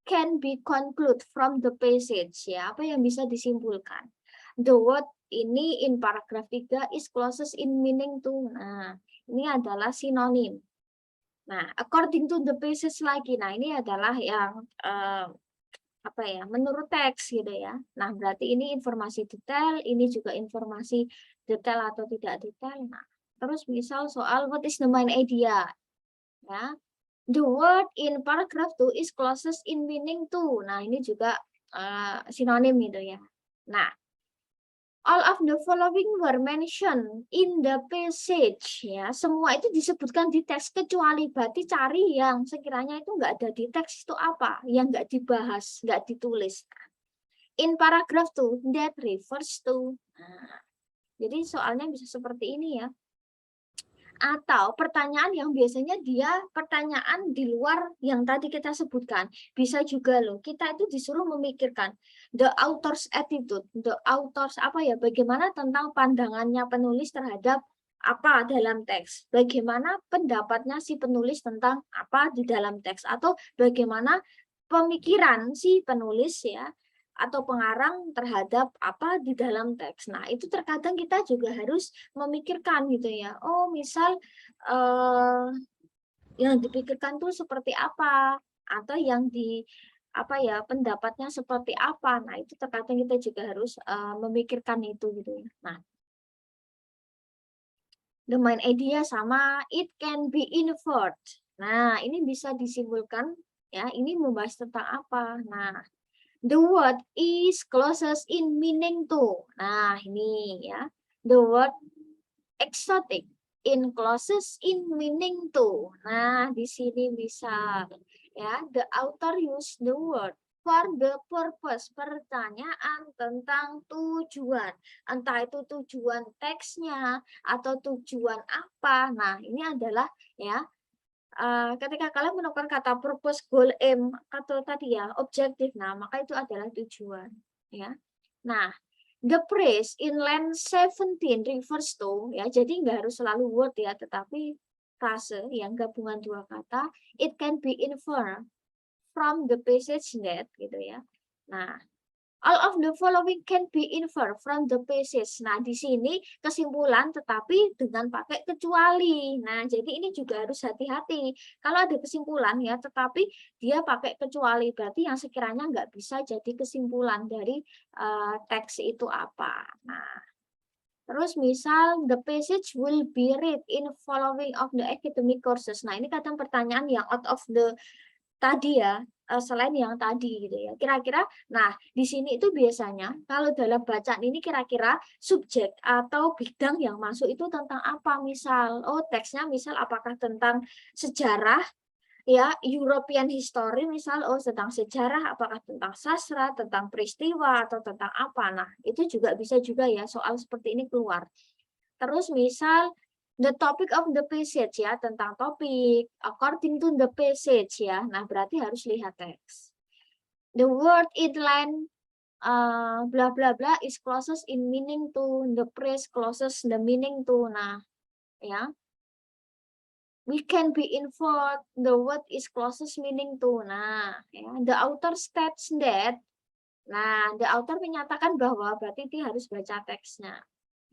can be conclude from the passage ya, apa yang bisa disimpulkan. The word ini in paragraf 3 is closest in meaning to. Nah, ini adalah sinonim. Nah, according to the passage lagi. Nah, ini adalah yang apa ya, menurut teks gitu ya. Nah, berarti ini informasi detail, ini juga informasi detail atau tidak detail. Nah, terus misal soal what is the main idea? Ya. The word in paragraph 2 is closest in meaning to. Nah, ini juga sinonim gitu ya. Nah, all of the following were mentioned in the passage ya. Semua itu disebutkan di teks kecuali berarti cari yang sekiranya itu enggak ada di teks itu apa, yang enggak dibahas, enggak ditulis. In paragraph 2 that refers to. Nah, jadi soalnya bisa seperti ini ya. Atau pertanyaan yang biasanya dia pertanyaan di luar yang tadi kita sebutkan. Bisa juga loh, kita itu disuruh memikirkan the author's attitude, the author's apa ya, bagaimana tentang pandangannya penulis terhadap apa dalam teks, bagaimana pendapatnya si penulis tentang apa di dalam teks, atau bagaimana pemikiran si penulis ya, atau pengarang terhadap apa di dalam teks. Nah, itu terkadang kita juga harus memikirkan gitu ya. Oh, misal yang dipikirkan tuh seperti apa, atau yang apa ya, pendapatnya seperti apa. Nah, itu terkadang kita juga harus memikirkan itu gitu ya. Nah, the main idea sama it can be inferred. Nah, ini bisa disimpulkan ya, ini membahas tentang apa. Nah, the word is closest in meaning to. Nah, ini ya. The word exotic in closest in meaning to. Nah, di sini bisa ya. The author use the word for the purpose. Pertanyaan tentang tujuan. Entah itu tujuan teksnya atau tujuan apa. Nah, ini adalah ya ketika kalian menemukan kata purpose, goal, aim, atau tadi ya objektif, nah maka itu adalah tujuan ya. Nah, the phrase in line 17 refers to ya, jadi nggak harus selalu word ya, tetapi frase yang gabungan dua kata, it can be inferred from the passage that gitu ya. Nah, all of the following can be inferred from the passage. Nah, di sini kesimpulan tetapi dengan pakai kecuali. Nah, jadi ini juga harus hati-hati. Kalau ada kesimpulan ya, tetapi dia pakai kecuali, berarti yang sekiranya nggak bisa jadi kesimpulan dari teks itu apa. Nah, terus misal the passage will be read in following of the academic courses. Nah, ini kadang pertanyaan yang out of the tadi ya, selain yang tadi gitu ya. Kira-kira, nah di sini itu biasanya kalau dalam bacaan ini kira-kira subjek atau bidang yang masuk itu tentang apa? Misal, oh teksnya misal apakah tentang sejarah ya, European history misal, oh tentang sejarah, apakah tentang sastra, tentang peristiwa atau tentang apa. Nah, itu juga bisa juga ya soal seperti ini keluar. Terus misal the topic of the passage ya, tentang topik according to the passage ya. Nah, berarti harus lihat teks. The word in line bla bla bla is closest in meaning to the phrase closest the meaning to. Nah, ya. We can be inferred the word is closest meaning to. Nah, ya. The author states that. Nah, the author menyatakan bahwa berarti dia harus baca teksnya.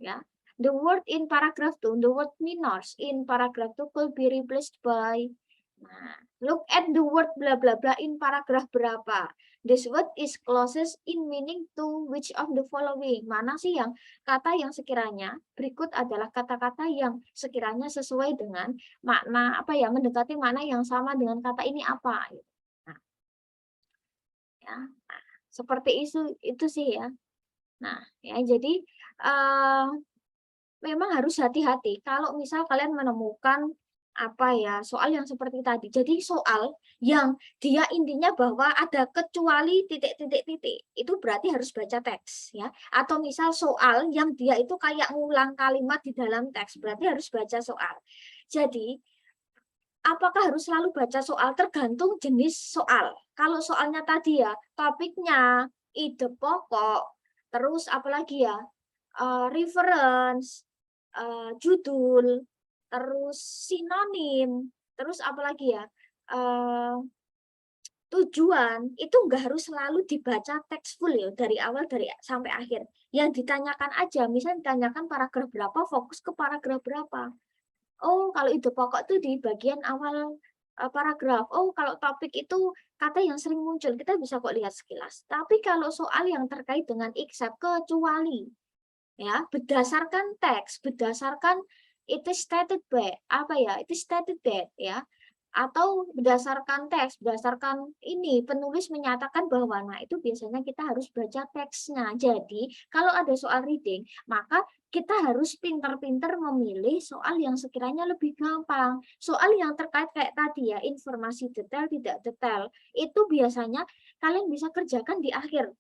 Ya. The word in paragraph 2, the word minors in paragraph 2 could be replaced by. Nah, look at the word bla bla bla in paragraph berapa. This word is closest in meaning to which of the following. Mana sih yang kata yang sekiranya berikut adalah kata-kata yang sekiranya sesuai dengan makna apa ya, mendekati makna yang sama dengan kata ini apa. Nah, ya. Nah, seperti itu sih ya. Nah, ya jadi memang harus hati-hati kalau misal kalian menemukan apa ya soal yang seperti tadi. Jadi soal yang dia intinya bahwa ada kecuali titik-titik-titik itu berarti harus baca teks ya. Atau misal soal yang dia itu kayak ngulang kalimat di dalam teks berarti harus baca soal. Jadi apakah harus selalu baca soal? Tergantung jenis soal. Kalau soalnya tadi ya topiknya, ide pokok, terus apalagi ya reference, judul, terus sinonim, terus apalagi ya tujuan, itu enggak harus selalu dibaca teks full ya dari awal dari sampai akhir. Yang ditanyakan aja, misalnya ditanyakan paragraf berapa, fokus ke paragraf berapa. Oh, kalau ide pokok tuh di bagian awal paragraf. Oh, kalau topik itu kata yang sering muncul, kita bisa kok lihat sekilas. Tapi kalau soal yang terkait dengan except, kecuali ya berdasarkan teks, berdasarkan it is stated by apa ya, it is stated that ya, atau berdasarkan teks, berdasarkan ini penulis menyatakan bahwa, nah itu biasanya kita harus baca teksnya. Jadi kalau ada soal reading maka kita harus pintar-pintar memilih soal yang sekiranya lebih gampang. Soal yang terkait kayak tadi ya, informasi detail tidak detail, itu biasanya kalian bisa kerjakan di akhir.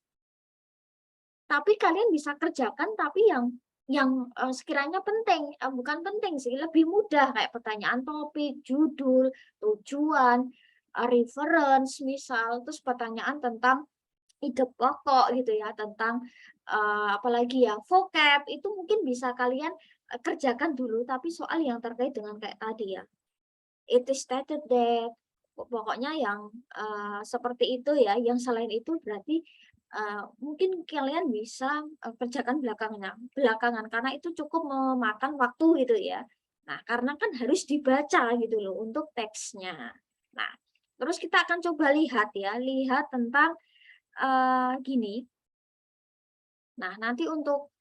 Tapi kalian bisa kerjakan tapi yang sekiranya penting, bukan penting sih, lebih mudah kayak pertanyaan topik, judul, tujuan, reference misal, terus pertanyaan tentang ide pokok gitu ya, tentang apalagi ya, vocab itu mungkin bisa kalian kerjakan dulu, tapi soal yang terkait dengan kayak tadi ya, it is stated that, pokoknya yang seperti itu ya, yang selain itu berarti mungkin kalian bisa kerjakan belakangan karena itu cukup memakan waktu gitu ya. Nah, karena kan harus dibaca gitu loh untuk teksnya. Nah, terus kita akan coba lihat ya, lihat tentang gini. Nah, nanti untuk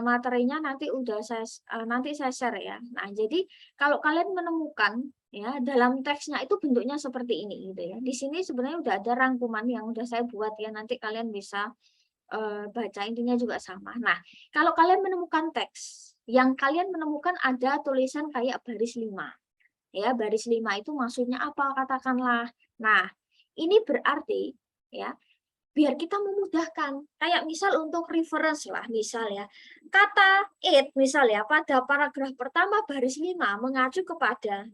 materinya nanti saya share ya. Nah, jadi kalau kalian menemukan ya dalam teksnya itu bentuknya seperti ini gitu ya. Di sini sebenarnya udah ada rangkuman yang udah saya buat ya. Nanti kalian bisa baca, intinya juga sama. Nah, kalau kalian menemukan teks yang kalian menemukan ada tulisan kayak baris 5. Ya, baris 5 itu maksudnya apa katakanlah. Nah, ini berarti ya biar kita memudahkan. Kayak misal untuk reference lah, misal ya. Kata it, misal ya, pada paragraf pertama baris 5 mengacu kepada.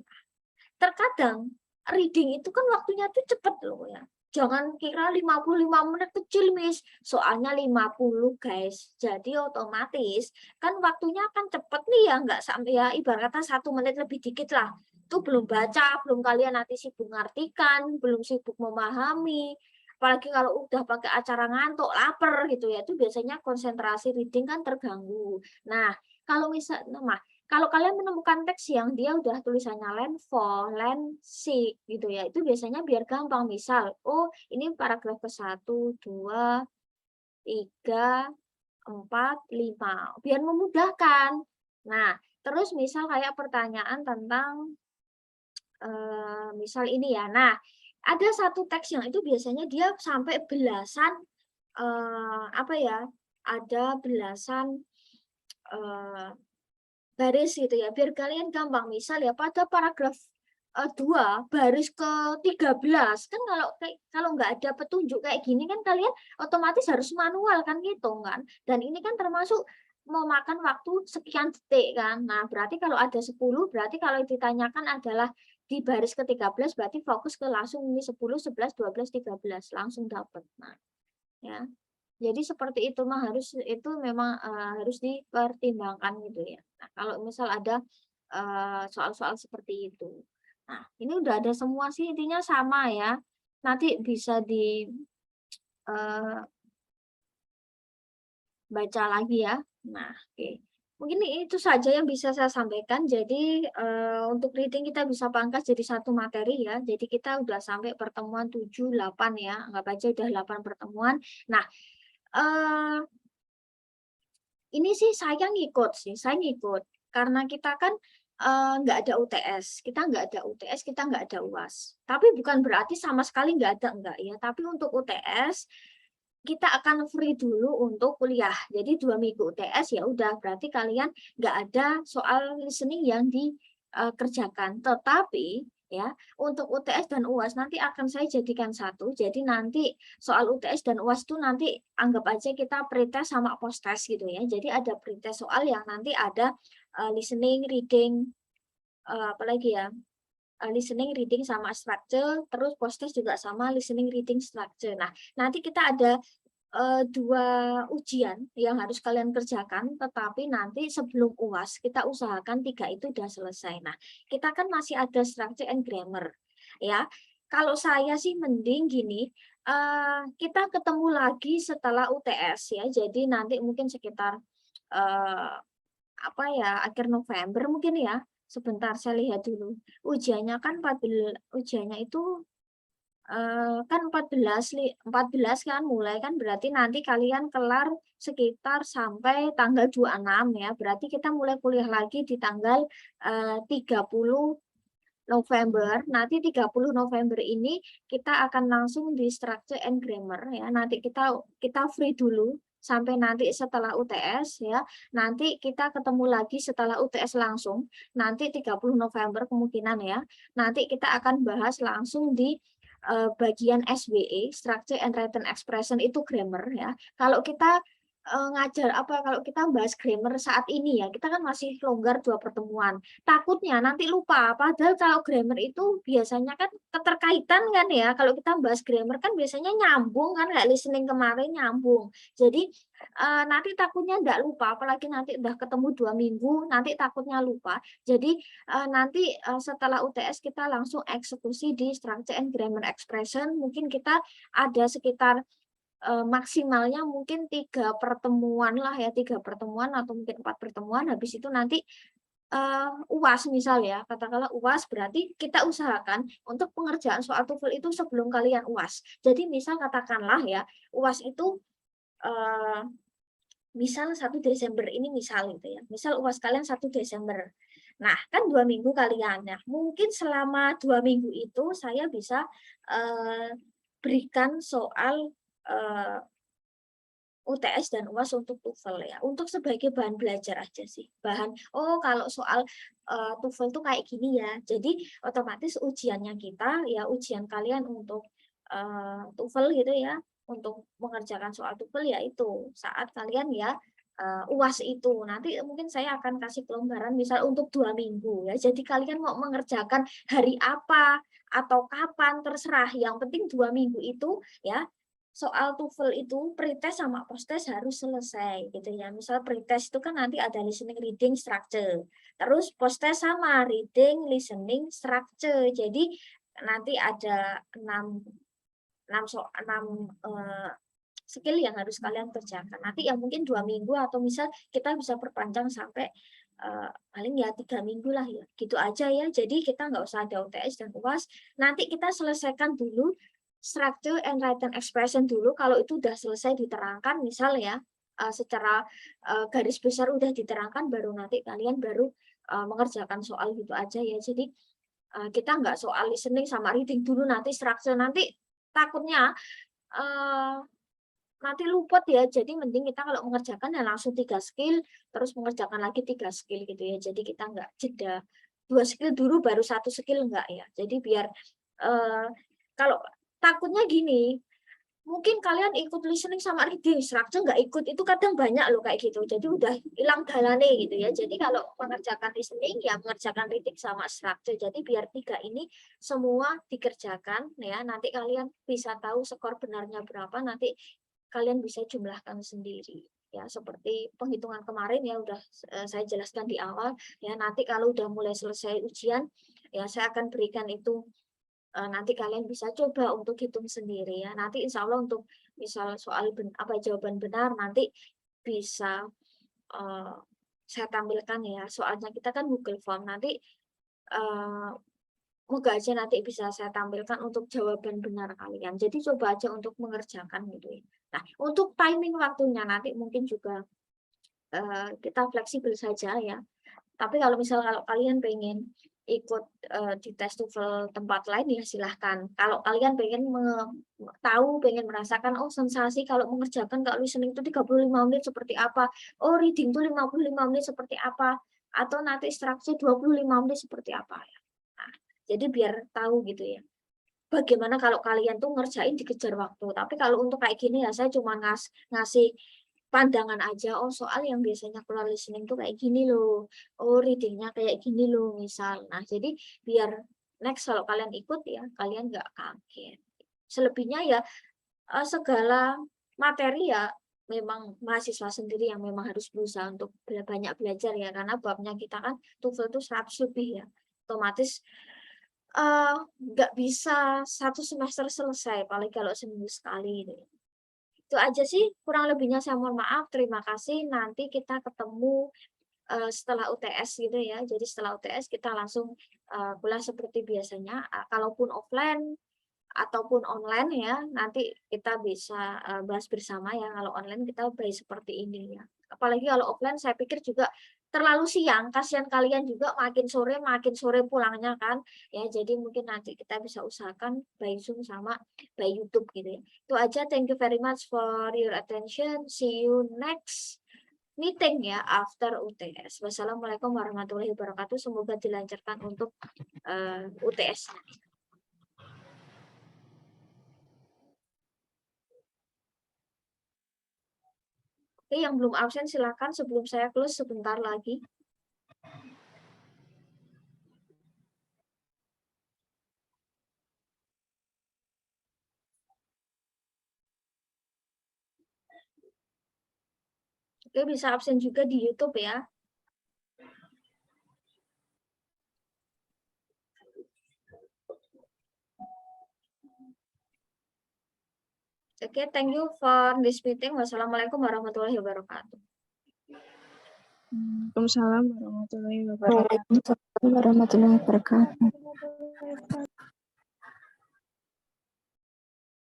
Terkadang reading itu kan waktunya tuh cepet loh ya. Jangan kira 55 menit kecil, Miss. Soalnya 50, guys. Jadi otomatis kan waktunya akan cepet nih ya, nggak sampai ya ibarat kata 1 menit lebih dikit lah. Itu belum baca, belum kalian nanti sibuk ngartikan, belum sibuk memahami. Apalagi kalau udah pakai acara ngantuk, lapar gitu ya, itu biasanya konsentrasi reading kan terganggu. Nah, kalau kalian menemukan teks yang dia udah tulisannya line 4, line 6 gitu ya, itu biasanya biar gampang. Misal, oh ini paragraf ke-1, 2, 3, 4, 5. Biar memudahkan. Nah, terus misal kayak pertanyaan tentang misal ini ya. Nah, ada satu teks yang itu biasanya dia sampai belasan apa ya, ada belasan baris gitu ya, biar kalian gampang. Misal ya pada paragraf 2 baris ke-13 kan kalau nggak ada petunjuk kayak gini kan kalian otomatis harus manual kan ngitung kan. Dan ini kan termasuk memakan waktu sekian detik kan. Nah, berarti kalau ada 10 berarti kalau ditanyakan adalah di baris ke-13 berarti fokus ke langsung ini 10, 11, 12, 13 langsung dapat. Nah, ya. Jadi seperti itu mah itu memang harus dipertimbangkan gitu ya. Nah, kalau misal ada soal-soal seperti itu. Nah, ini udah ada semua sih intinya sama ya. Nanti bisa eee, baca lagi ya. Nah, oke. Mungkin itu saja yang bisa saya sampaikan. Jadi untuk reading kita bisa pangkas jadi satu materi ya. Jadi kita udah sampai pertemuan 7, 8 ya. Anggap aja udah 8 pertemuan. Nah, eee ini sih saya ngikut sih, saya ngikut. Karena kita kan, nggak ada UTS, kita nggak ada UTS, kita nggak ada UAS. Tapi bukan berarti sama sekali nggak ada, enggak ya. Tapi untuk UTS, kita akan free dulu untuk kuliah. Jadi 2 minggu UTS ya udah, berarti kalian nggak ada soal listening yang dikerjakan. Tetapi ya, untuk UTS dan UAS nanti akan saya jadikan satu. Jadi nanti soal UTS dan UAS itu nanti anggap aja kita pretest sama post-test gitu ya. Jadi ada pretest soal yang nanti ada listening, reading, apalagi ya, listening, reading, sama structure, terus post-test juga sama listening, reading, structure. Nah, nanti kita ada 2 ujian yang harus kalian kerjakan, tetapi nanti sebelum UAS kita usahakan 3 itu udah selesai. Nah, kita kan masih ada structure and grammar, ya. Kalau saya sih mending gini, kita ketemu lagi setelah UTS ya. Jadi nanti mungkin sekitar, eee, apa ya, akhir November mungkin ya. Sebentar saya lihat dulu. Ujiannya kan ujiannya itu kan 14 kan mulai kan berarti nanti kalian kelar sekitar sampai tanggal 26 ya, berarti kita mulai kuliah lagi di tanggal, 30 November. Nanti 30 November ini kita akan langsung di structure and grammar ya, nanti kita free dulu sampai nanti setelah UTS ya, nanti kita ketemu lagi setelah UTS langsung, nanti 30 November kemungkinan ya, nanti kita akan bahas langsung di bagian SWE, Structure and Written Expression itu grammar ya. Kalau kita kalau kita bahas grammar saat ini ya, kita kan masih longgar 2 pertemuan. Takutnya nanti lupa, padahal kalau grammar itu biasanya kan keterkaitan kan ya, kalau kita bahas grammar kan biasanya nyambung kan, kayak listening kemarin nyambung. Jadi, nanti takutnya nggak lupa, apalagi nanti udah ketemu 2 minggu, nanti takutnya lupa. Jadi, nanti, setelah UTS kita langsung eksekusi di Structure and Grammar Expression, mungkin kita ada sekitar maksimalnya mungkin 3 pertemuan lah ya, 3 pertemuan atau mungkin 4 pertemuan, habis itu nanti, UAS misal ya, katakanlah UAS berarti kita usahakan untuk pengerjaan soal TOEFL itu sebelum kalian UAS. Jadi misal katakanlah ya, UAS itu, eee, misal 1 Desember ini misal gitu ya, misal UAS kalian 1 Desember. Nah, kan 2 minggu kalian. Nah, mungkin selama 2 minggu itu saya bisa, berikan soal, eee UTS dan UAS untuk TOEFL ya, untuk sebagai bahan belajar aja sih. Oh kalau soal, TOEFL tuh kayak gini ya. Jadi otomatis ujiannya kita, ya ujian kalian untuk, TOEFL gitu ya, untuk mengerjakan soal TOEFL ya itu, saat kalian ya, UAS itu. Nanti mungkin saya akan kasih kelonggaran misal untuk 2 minggu ya. Jadi kalian mau mengerjakan hari apa, atau kapan, terserah. Yang penting 2 minggu itu ya, soal TOEFL itu pretest sama posttest harus selesai gitu ya. Misal pretest itu kan nanti ada listening, reading, structure. Terus posttest sama reading, listening, structure. Jadi nanti ada 6 skill yang harus kalian kerjakan. Nanti ya mungkin 2 minggu atau misal kita bisa perpanjang sampai paling ya 3 minggu lah ya. Gitu aja ya. Jadi kita nggak usah ada UTS dan UAS. Nanti kita selesaikan dulu structure and written expression dulu. Kalau itu udah selesai diterangkan misal ya, secara garis besar udah diterangkan, baru nanti kalian baru mengerjakan soal gitu aja ya. Jadi kita nggak soal listening sama reading dulu, nanti structure, nanti takutnya nanti luput ya. Jadi mending kita kalau mengerjakan ya langsung 3 skill, terus mengerjakan lagi 3 skill gitu ya. Jadi kita nggak jeda 2 skill dulu baru 1 skill, enggak ya. Jadi biar kalau takutnya gini, mungkin kalian ikut listening sama reading, structure nggak ikut, itu kadang banyak loh kayak gitu. Jadi udah hilang dalane gitu ya. Jadi kalau mengerjakan listening ya mengerjakan reading sama structure. Jadi biar 3 ini semua dikerjakan ya. Nanti kalian bisa tahu skor benarnya berapa, nanti kalian bisa jumlahkan sendiri ya, seperti penghitungan kemarin ya udah saya jelaskan di awal ya. Nanti kalau udah mulai selesai ujian ya saya akan berikan itu, nanti kalian bisa coba untuk hitung sendiri ya. Nanti insya Allah untuk misal soal jawaban benar nanti bisa saya tampilkan ya. Soalnya kita kan Google Form, nanti moga aja nanti bisa saya tampilkan untuk jawaban benar kalian. Jadi coba aja untuk mengerjakan gitu ya. Nah, untuk timing waktunya nanti mungkin juga kita fleksibel saja ya. Tapi kalau kalian pengen ikut di tes TOEFL tempat lain ya silahkan. Kalau kalian pengen tahu, pengen merasakan sensasi kalau mengerjakan, kalau listening itu 35 menit seperti apa, reading itu 55 menit seperti apa, atau nanti structure 25 menit seperti apa ya. Nah, jadi biar tahu gitu ya. Bagaimana kalau kalian tuh ngerjain dikejar waktu. Tapi kalau untuk kayak gini ya saya cuma ngasih pandangan aja. Soal yang biasanya keluar listening tuh kayak gini loh. Readingnya kayak gini loh misal. Nah, jadi biar next kalau kalian ikut ya kalian nggak kaget. Selebihnya ya segala materi ya memang mahasiswa sendiri yang memang harus berusaha untuk banyak belajar ya, karena babnya kita kan TOEFL itu 100 lebih ya. Otomatis nggak bisa 1 semester selesai, paling kalau seminggu sekali gitu. Itu aja sih, kurang lebihnya saya mohon maaf. Terima kasih, nanti kita ketemu setelah UTS gitu ya. Jadi setelah UTS kita langsung kuliah seperti biasanya. Kalaupun offline ataupun online ya, nanti kita bisa bahas bersama ya. Kalau online kita bahas seperti ini ya. Apalagi kalau offline saya pikir juga terlalu siang, kasihan kalian juga makin sore pulangnya kan. Ya, jadi mungkin nanti kita bisa usahakan by Zoom sama by YouTube gitu ya. Itu aja, thank you very much for your attention. See you next meeting ya after UTS. Wassalamualaikum warahmatullahi wabarakatuh. Semoga dilancarkan untuk UTS. Oke, yang belum absen silakan sebelum saya close sebentar lagi. Oke, bisa absen juga di YouTube ya. Oke, thank you for this meeting. Wassalamualaikum warahmatullahi wabarakatuh. Waalaikumsalam warahmatullahi wabarakatuh. Waalaikumsalam warahmatullahi wabarakatuh.